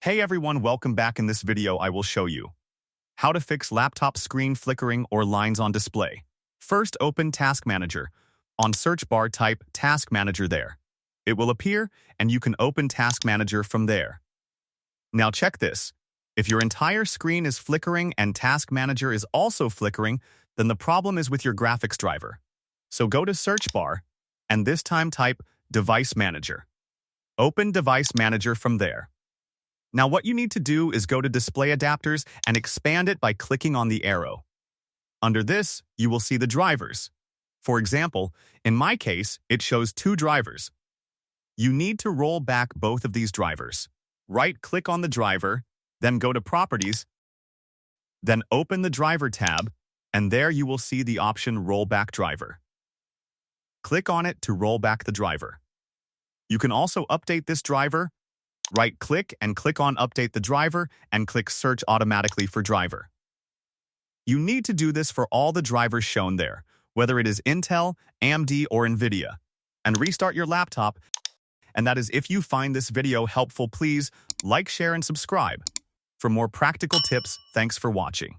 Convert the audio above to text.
Hey everyone, welcome back. In this video, I will show you how to fix laptop screen flickering or lines on display. First, open Task Manager. On search bar, type Task Manager there. It will appear, and you can open Task Manager from there. Now check this. If your entire screen is flickering and Task Manager is also flickering, then the problem is with your graphics driver. So go to search bar, and this time type Device Manager. Open Device Manager from there. Now what you need to do is go to Display Adapters and expand it by clicking on the arrow. Under this, you will see the drivers. For example, in my case, it shows 2 drivers. You need to roll back both of these drivers. Right-click on the driver, then go to Properties, then open the Driver tab, and there you will see the option Rollback Driver. Click on it to roll back the driver. You can also update this driver. Right-click and click on Update the driver and click Search automatically for driver. You need to do this for all the drivers shown there, whether it is Intel, AMD, or NVIDIA, and restart your laptop. And that is if you find this video helpful, please like, share, and subscribe. For more practical tips, thanks for watching.